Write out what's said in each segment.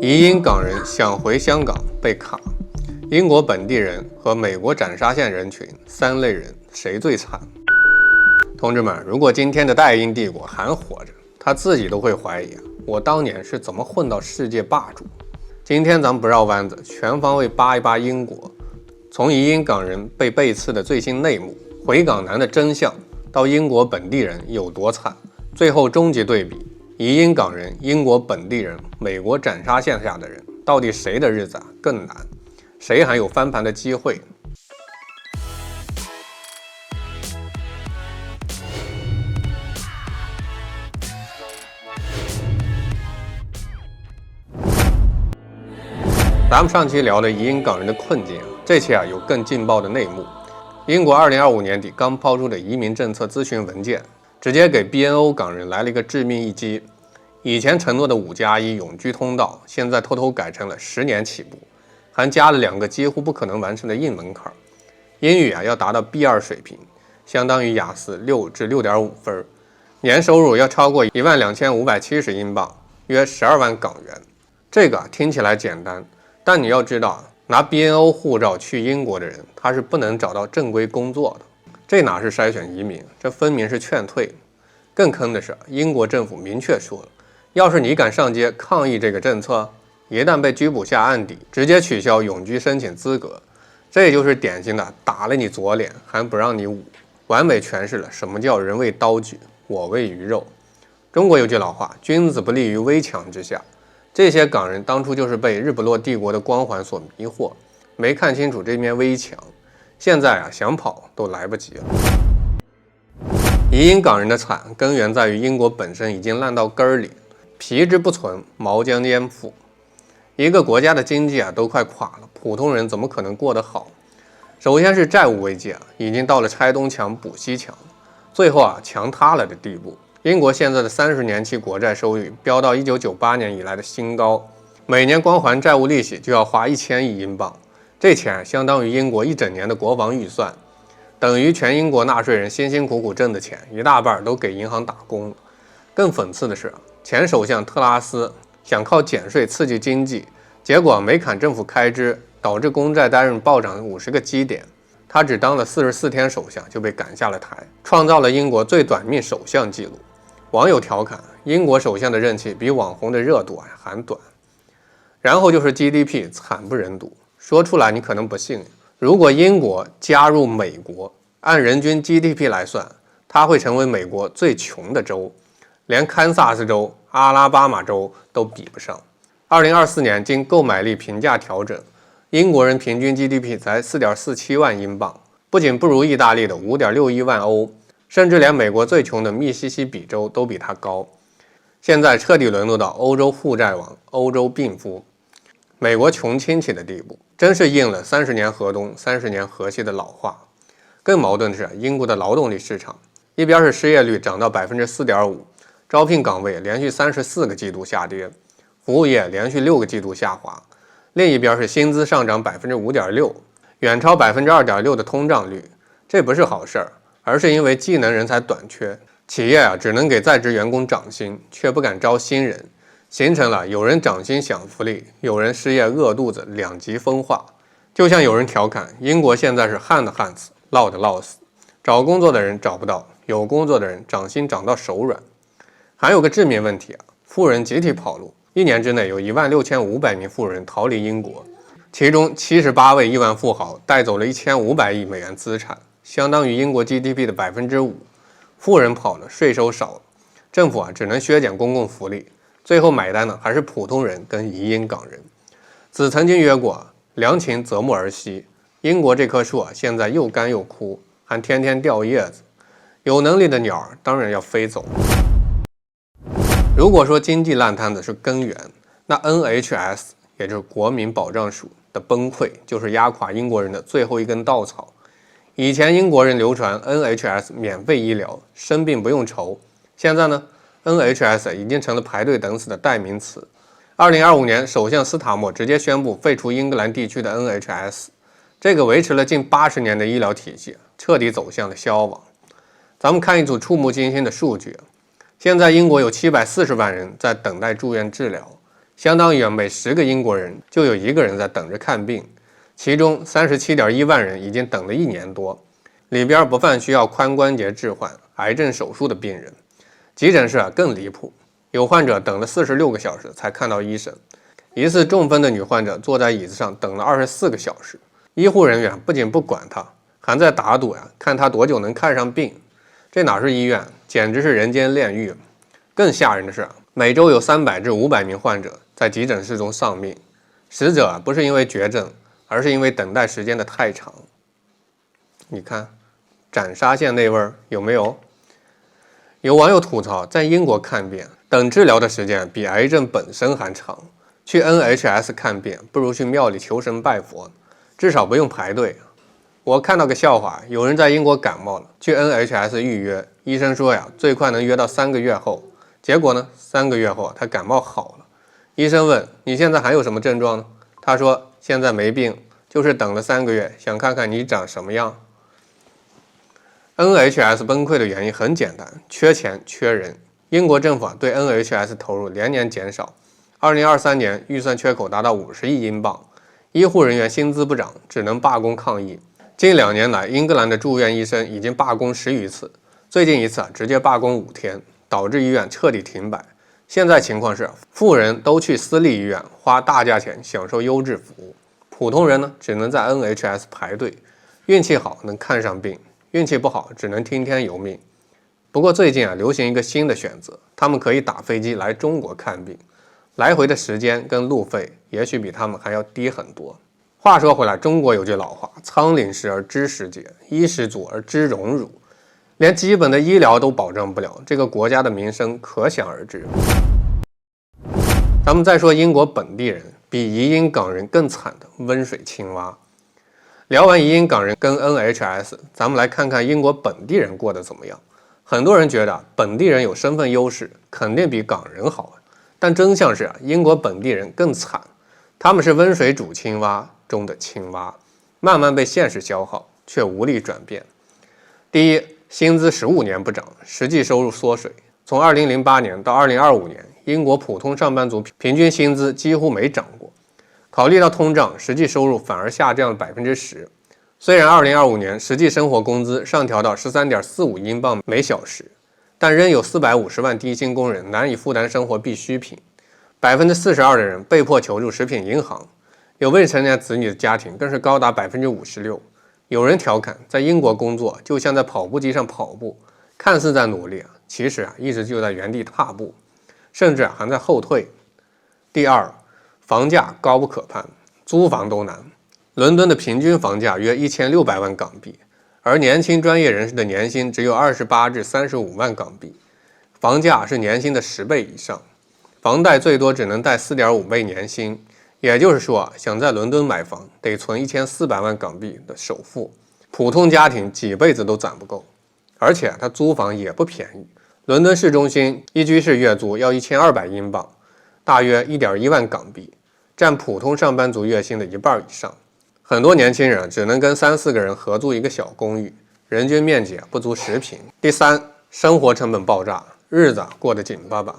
移英港人想回香港被卡，英國本地人和美国斩殺线人群三類人誰最慘？同志們，如果今天的代英帝國還活着，他自己都會懷疑我當年是怎麼混到世界霸主。今天咱们不繞彎子，全方位扒一扒英國，從移英港人被背刺的最新內幕，回港難的真相，到英國本地人有多慘，最後終極對比，移英港人、英國本地人、美國斬殺線下的人，到底誰的日子更難？誰還有翻盤的機會？咱們上期聊的移英港人的困境，這期有更劲爆的內幕。英國2025年底剛拋出的移民政策諮詢文件，直接給 BNO 港人來了一個致命一擊。以前承諾的5+1永居通道，現在偷偷改成了10年起步，還加了2個幾乎不可能完成的硬門檻。英語要達到 B2 水平，相當於雅思6至6.5分，年收入要超過12570英鎊，約12萬港元。這個聽起來簡單，但你要知道，拿 BNO 護照去英國的人，他是不能找到正規工作的。這哪是篩選移民，這分明是勸退。更坑的是，英國政府明確說了，要是你敢上街抗議這個政策，一旦被拘捕下案底，直接取消永居申請資格。這就是典型的打了你左臉還不讓你捂，完美詮釋了什麼叫人為刀俎，我為魚肉。中國有句老話，君子不立於危牆之下。這些港人當初就是被日不落帝國的光環所迷惑，沒看清楚這面危牆，現在想跑都來不及了。移英港人的慘根源在於英國本身已經爛到根兒裡，皮之不存，毛將焉附。一個國家的經濟都快垮了，普通人怎麼可能過得好？首先是債務危機已經到了拆東牆補西牆，最後牆塌了的地步。英國現在的30年期國債收益飆到1998年以來的新高，每年光還債務利息就要花1000億英鎊，這錢相當於英國一整年的國防預算，等於全英國納稅人辛辛苦苦掙的錢一大半都給銀行打工了。更諷刺的是，前首相特拉斯想靠減稅刺激經濟，結果沒砍政府開支，導致公債單日暴漲50個基點。他只當了44天首相就被趕下了台，創造了英國最短命首相紀錄。網友調侃，英國首相的任期比網紅的熱度還短。然後就是 GDP 慘不忍睹，說出來你可能不信，如果英國加入美國，按人均 GDP 來算，它會成為美國最窮的州，連堪薩斯州、阿拉巴馬州都比不上。2024年經購買力平價調整，英國人平均 GDP 才 4.47 萬英鎊，不僅不如意大利的 5.61 萬歐，甚至連美國最窮的密西西比州都比它高。現在徹底淪落到歐洲負債王、歐洲病夫、美國窮親戚的地步，真是應了30年河東30年河西的老話。更矛盾的是，英國的勞動力市場，一邊是失業率漲到 4.5%， 招聘崗位連續34個季度下跌，服務業連續6個季度下滑，另一邊是薪資上漲 5.6%， 遠超 2.6% 的通脹率。這不是好事兒，而是因為技能人才短缺，企業只能給在職員工漲薪，卻不敢招新人，形成了有人漲薪享福利，有人失業餓肚子兩極分化。就像有人調侃，英國現在是旱的旱死，涝的涝死，找工作的人找不到，有工作的人漲薪漲到手軟。還有個致命問題富人集體跑路，1年之內有16500名富人逃離英國，其中78位億萬富豪帶走了1500億美元資產，相當於英國 GDP 的 5%。 富人跑了，稅收少了，政府只能削減公共福利，最後買單的還是普通人跟移英港人。子曾經曰過，良禽擇木而棲，英國這棵樹現在又乾又枯，還天天掉葉子，有能力的鳥當然要飛走。如果說經濟爛攤子是根源，那 NHS 也就是國民保障署的崩潰就是壓垮英國人的最後一根稻草。以前英國人流傳 NHS 免費醫療，生病不用愁，現在呢 NHS 已經成了排隊等死的代名詞。2025年首相斯塔默直接宣布废除英格蘭地区的 NHS， 這個維持了近80年的醫療體系徹底走向了消亡。咱們看一組觸目驚心的數據，现在英國有740萬人在等待住院治療，相當於每10個英國人就有1個人在等着看病，其中37.1萬人已經等了1年多，裡邊不乏需要髖關節置換、癌症手術的病人。急診室更離譜，有患者等了46個小時才看到醫生。疑似中風的女患者坐在椅子上等了24個小時，醫護人員不僅不管她，還在打賭看她多久能看上病。這哪是醫院，簡直是人間煉獄。更嚇人的是，每周有300至500名患者在急診室中喪命，死者不是因為絕症，而是因為等待時間的太長。你看，斩沙縣那味兒有沒有？有網友吐槽，在英國看病，等治療的時間比癌症本身還長。去 NHS 看病不如去廟裡求神拜佛，至少不用排隊。我看到個笑話，有人在英國感冒了，去 NHS 預約，醫生說最快能約到3個月後。結果呢，3個月後他感冒好了。醫生問，你現在還有什麼症狀呢？他說，現在沒病，就是等了3個月，想看看你長什麼樣。NHS 崩潰的原因很簡單，缺錢缺人。英國政府对 NHS 投入连年減少，2023年預算缺口達到50億英鎊，醫護人員薪資不漲，只能罷工抗議。近2年來，英格蘭的住院醫生已經罷工10餘次，最近一次直接罷工5天，導致醫院徹底停擺。現在情況是，富人都去私立醫院花大價錢享受優質服務，普通人呢只能在 NHS 排隊，運氣好能看上病，運氣不好只能聽天由命。不過最近流行一個新的選擇，他們可以打飛機來中國看病，來回的時間跟路費也許比他們還要低很多。話說回來，中國有句老話，倉廩實而知時節，衣食足而知榮辱。連基本的醫療都保障不了，這個國家的民生可想而知。咱們再說英國本地人，比移英港人更慘的溫水青蛙。聊完移英港人跟 NHS， 咱們來看看英国本地人过得怎麼樣。很多人覺得本地人有身份優勢，肯定比港人好，但真相是英國本地人更慘，他們是溫水煮青蛙中的青蛙，慢慢被現實消耗，卻無力轉變。第一，薪資15年不漲，實際收入縮水。從2008年到2025年，英國普通上班族平均薪資幾乎沒漲過。考慮到通脹，實際收入反而下降了10%。雖然2025年實際生活工資上調到13.45英鎊每小時，但仍有450萬低薪工人難以負擔生活必需品。42%的人被迫求助食品銀行，有未成年子女的家庭更是高達56%。有人調侃，在英國工作就像在跑步機上跑步，看似在努力，其實一直就在原地踏步，甚至還在後退。第二，房價高不可攀，租房都難。倫敦的平均房價約1600萬港幣，而年輕專業人士的年薪只有28至35萬港幣，房價是年薪的10倍以上，房貸最多只能貸4.5倍年薪。也就是說，想在倫敦買房，得存1400萬港幣的首付，普通家庭幾輩子都攒不夠。而且他租房也不便宜，倫敦市中心一居室月租要1200英鎊，大約1.1萬港幣，占普通上班族月薪的1半以上。很多年輕人只能跟3-4個人合租一個小公寓，人均面積不足10平。第三，生活成本爆炸，日子過得緊巴巴。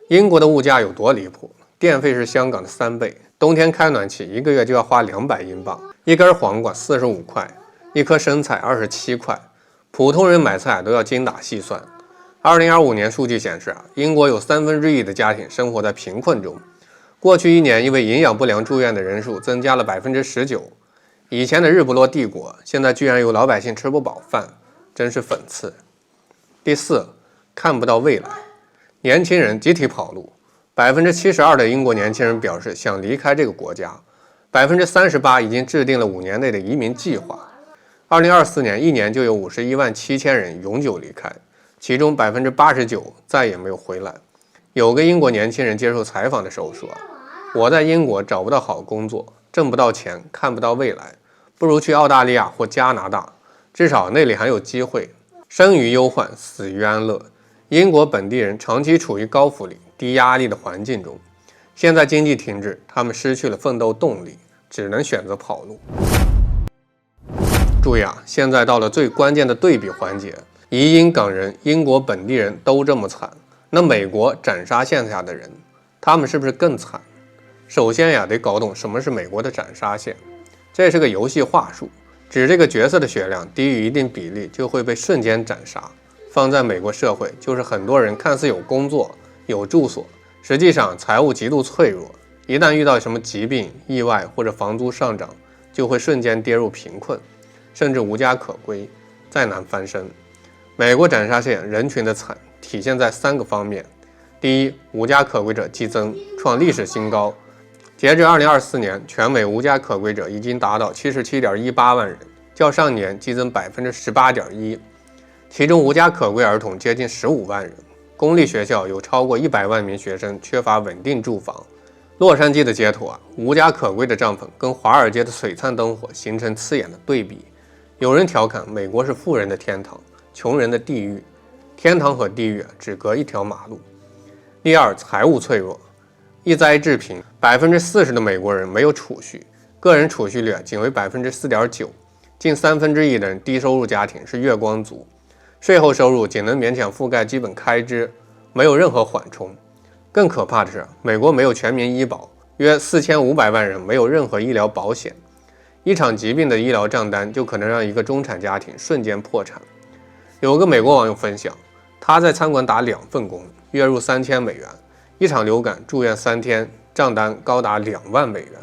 英國的物價有多離譜？電費是香港的3倍，冬天開暖氣1個月就要花200英鎊，一根黃瓜45塊，一顆生菜27塊，普通人買菜都要精打細算。2025年數據顯示，英國有1/3的家庭生活在貧困中。過去1年因為營養不良住院的人數增加了19%。以前的日不落帝國，現在居然有老百姓吃不飽飯，真是諷刺。第四，看不到未来，年輕人集體跑路。72%的英國年輕人表示想離開這個國家，38%已經制定了5年內的移民計劃。2024年1年就有51萬7千人永久離開，其中89%再也沒有回來。有個英國年輕人接受採訪的時候說，我在英國找不到好工作，掙不到錢，看不到未來，不如去澳大利亞或加拿大，至少那裡還有機會。生於憂患，死於安樂。英國本地人長期處於高福利、低壓力的環境中，現在經濟停滯，他們失去了奮鬥動力，只能選擇跑路。注意啊，現在到了最關鍵的对比環節，移英港人、英國本地人都這麼慘，那美國斬殺線下的人他們是不是更慘？首先呀，得搞懂什么是美国的斩杀线，這是個遊戲話術，指這個角色的血量低於一定比例就會被瞬間斬殺。放在美國社會，就是很多人看似有工作、有住所，實際上財務極度脆弱，一旦遇到什麼疾病、意外或者房租上漲，就會瞬間跌入貧困，甚至無家可歸，再難翻身。美國斬殺線人群的慘體現在3個方面：第一，無家可歸者激增，創歷史新高。截至2024年，全美無家可歸者已經達到 77.18 萬人，較上年激增 18.1%。其中無家可歸兒童接近15萬人，公立學校有超過100萬名學生缺乏穩定住房。洛杉磯的街頭無家可歸的帳篷跟華爾街的璀璨燈火形成刺眼的對比。有人調侃美國是富人的天堂，窮人的地獄，天堂和地獄只隔一條馬路。第二，財務脆弱，一災致貧，40%的美國人沒有儲蓄，個人儲蓄率僅為 4.9%， 近1/3的人低收入家庭是月光族。稅後收入僅能勉強覆蓋基本開支，沒有任何緩衝。更可怕的是，美國沒有全民醫保，約4500萬人沒有任何醫療保險。一場疾病的醫療賬單就可能讓一個中產家庭瞬間破產。有個美國網友分享，他在餐館打2份工，月入3000美元，一場流感住院3天，賬單高達2萬美元。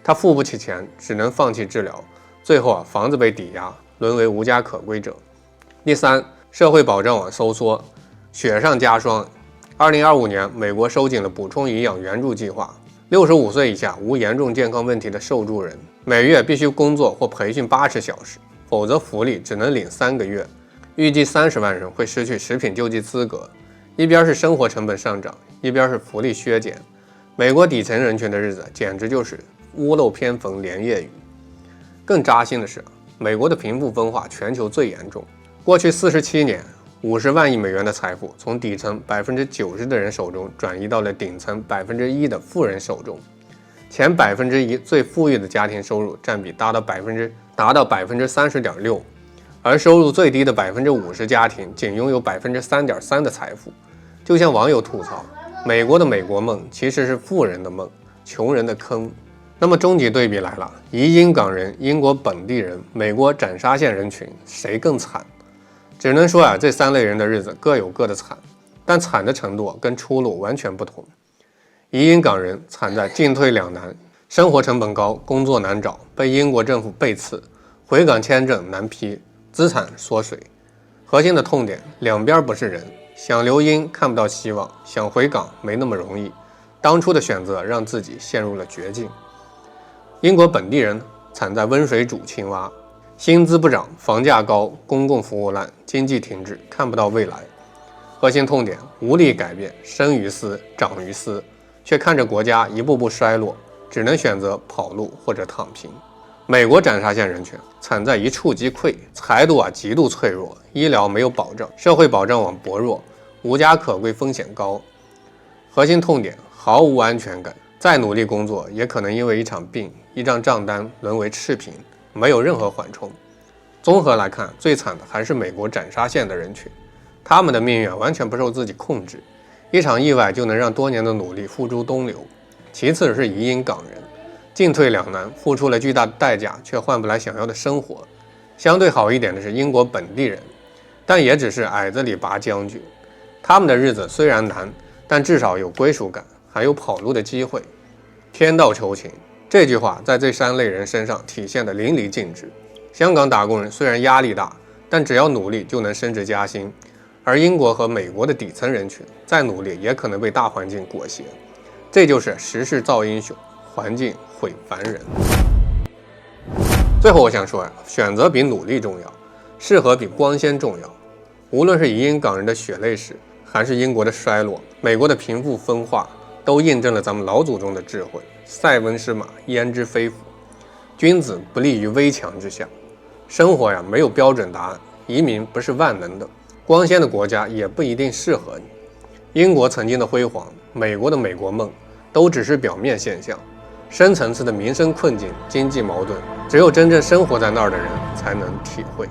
他付不起錢，只能放棄治療，最後房子被抵押，淪為無家可歸者。第三，社會保障網收縮，雪上加霜。2025年，美國收緊了補充營養援助計劃，65歲以下無嚴重健康問題的受助人，每月必須工作或培訓80小時，否則福利只能領3個月。預計30萬人會失去食品救濟資格。一邊是生活成本上漲，一邊是福利削減。美國底層人群的日子簡直就是屋漏偏逢連夜雨。更扎心的是，美國的貧富分化全球最嚴重。過去47年，50萬億美元的財富從底層 90% 的人手中轉移到了頂層 1% 的富人手中。前 1% 最富裕的家庭收入占比達到 30.6%， 而收入最低的 50% 家庭僅擁有 3.3% 的財富。就像網友吐槽，美國的美國夢其實是富人的夢，窮人的坑。那麼終極對比來了，移英港人、英國本地人、美國斬殺線人群，誰更慘？只能說這3類人的日子各有各的慘，但慘的程度跟出路完全不同。移英港人慘在進退兩難，生活成本高，工作難找，被英國政府背刺，回港簽證難批，資產縮水。核心的痛點，兩邊不是人，想留英看不到希望，想回港沒那麼容易。當初的選擇讓自己陷入了絕境。英國本地人慘在溫水煮青蛙，薪資不漲，房價高，公共服務爛，經濟停滯，看不到未来。核心痛點，無力改變，生於斯，長於斯，卻看着國家一步步衰落，只能選擇跑路或者躺平。美國斬殺線人群慘在一觸即潰，財度極度脆弱，醫療沒有保障，社會保障網薄弱，無家可歸風險高。核心痛點，毫無安全感，再努力工作也可能因為一場病、一張賬單淪為赤貧，沒有任何緩衝。綜合來看，最慘的還是美國斬殺線的人群，他們的命運完全不受自己控制，一場意外就能讓多年的努力付諸東流。其次是移英港人，进退兩難，付出了巨大的代價，卻換不來想要的生活。相對好一點的是英國本地人，但也只是矮子裡拔將軍。他們的日子雖然難，但至少有歸屬感，還有跑路的機會。天道酬勤，這句話在這3類人身上體現得淋漓盡致。香港打工人雖然壓力大，但只要努力就能升職加薪，而英國和美國的底層人群再努力也可能被大環境裹挾。這就是時勢造英雄，環境毀凡人。最後我想說選擇比努力重要，適合比光鮮重要。無論是移英港人的血淚史，還是英國的衰落，美國的貧富分化，都印證了咱們老祖宗的智慧：塞翁失馬，焉知非福。君子不立於危牆之下。生活沒有標準答案，移民不是萬能的，光鮮的國家也不一定適合你。英國曾經的輝煌，美國的美國夢，都只是表面現象。深層次的民生困境、經濟矛盾，只有真正生活在那兒的人才能體會。